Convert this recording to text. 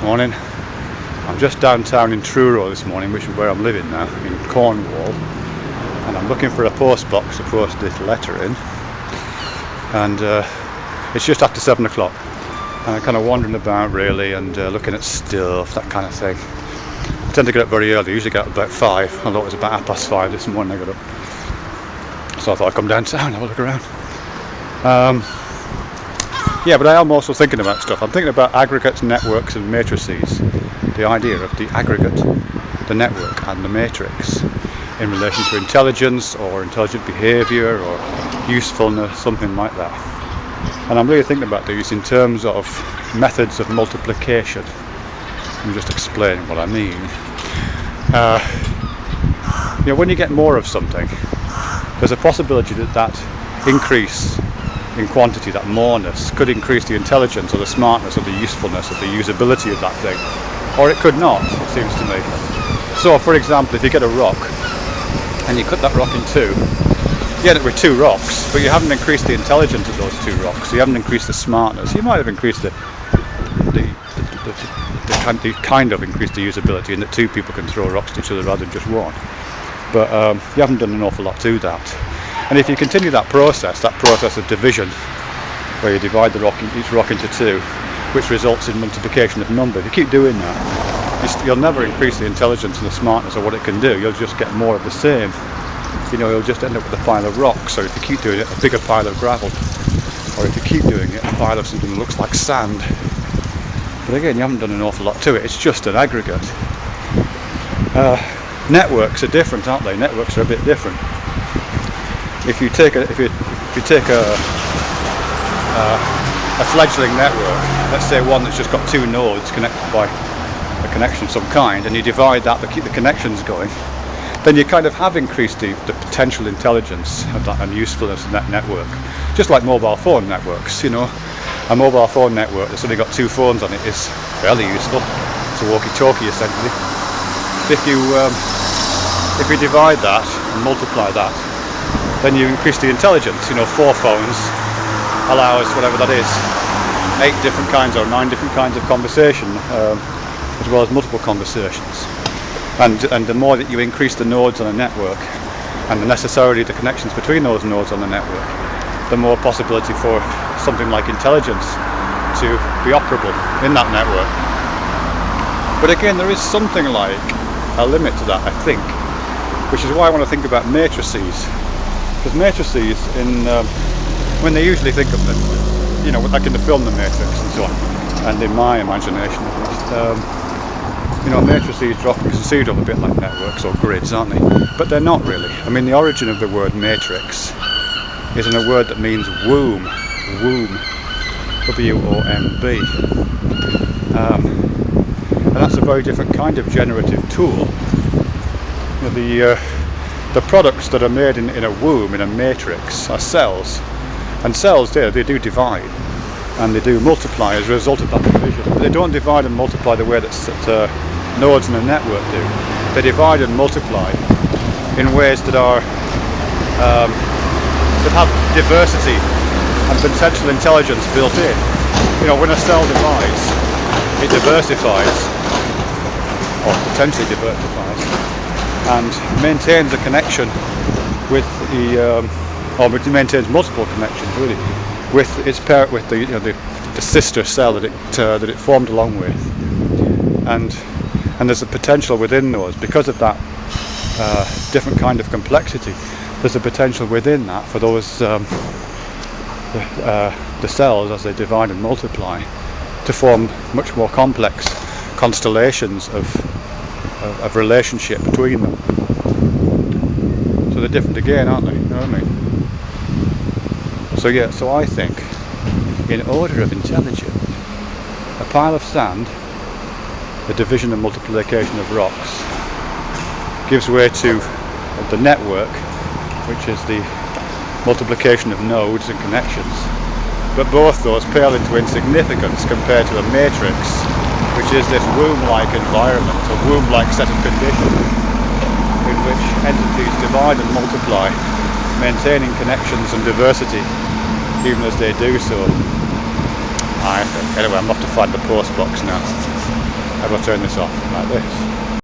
morning. I'm just downtown in Truro this morning, which is where I'm living now, in Cornwall, and I'm looking for a post box to post this letter in, and it's just after 7 o'clock, and I'm kind of wandering about really and looking at stuff, that kind of thing. I tend to get up very early, I usually get up about 5, although it was about 5:30 this morning I got up, so I thought I'd come downtown and have a look around. Yeah, but I am also thinking about stuff. I'm thinking about aggregates, networks and matrices. The idea of the aggregate, the network and the matrix in relation to intelligence or intelligent behaviour or usefulness, something like that. And I'm really thinking about these in terms of methods of multiplication. I'm just explaining what I mean. When you get more of something, there's a possibility that increase in quantity, that moreness, could increase the intelligence or the smartness or the usefulness or the usability of that thing. Or it could not, it seems to me. So, for example, if you get a rock and you cut that rock in two, you end up with 2 rocks, but you haven't increased the intelligence of those 2 rocks, you haven't increased the smartness. You might have increased kind of increased the usability in that 2 people can throw rocks at each other rather than just one. But you haven't done an awful lot to that. And if you continue that process of division, where you divide each rock into 2, which results in multiplication of number, if you keep doing that, you'll never increase the intelligence and the smartness of what it can do. You'll just get more of the same. You'll just end up with a pile of rocks, or if you keep doing it, a bigger pile of gravel, or if you keep doing it, a pile of something that looks like sand. But again, you haven't done an awful lot to it. It's just an aggregate. Networks are different, aren't they? Networks are a bit different. If you take a fledgling network, let's say one that's just got 2 nodes connected by a connection of some kind, and you divide that to keep the connections going, then you kind of have increased the potential intelligence of that and usefulness of that network. Just like mobile phone networks, a mobile phone network that's only got 2 phones on it is fairly useful. It's a walkie-talkie essentially. If you divide that and multiply that, then you increase the intelligence. 4 phones allow us, whatever that is, 8 different kinds or 9 different kinds of conversation, as well as multiple conversations. And the more that you increase the nodes on a network, and necessarily the connections between those nodes on the network, the more possibility for something like intelligence to be operable in that network. But again, there is something like a limit to that, I think, which is why I want to think about matrices. Because matrices, when they usually think of them, like in the film The Matrix and so on, and in my imagination at least, matrices are often considered of a bit like networks or grids, aren't they? But they're not really. The origin of the word matrix is in a word that means womb, W-O-M-B. And that's a very different kind of generative tool. The products that are made in a womb, in a matrix, are cells. And cells, they do divide and they do multiply as a result of that division. But they don't divide and multiply the way that nodes in a network do. They divide and multiply in ways that are that have diversity and potential intelligence built in. When a cell divides, it diversifies, or potentially diversifies, and maintains a connection with or it maintains multiple connections really with its parent, with the sister cell that it formed along with, and there's a potential within those, because of that different kind of complexity. There's a potential within that for those the cells, as they divide and multiply, to form much more complex constellations of relationship between them. So they're different again, aren't they? You know what I mean? So I think, in order of intelligence, a pile of sand, the division and multiplication of rocks, gives way to the network, which is the multiplication of nodes and connections. But both those pale into insignificance compared to a matrix, which is this womb-like environment, a womb-like set of conditions in which entities divide and multiply, maintaining connections and diversity even as they do so. I think. Anyway, I'm off to find the post box now. How do I turn this off? Like this.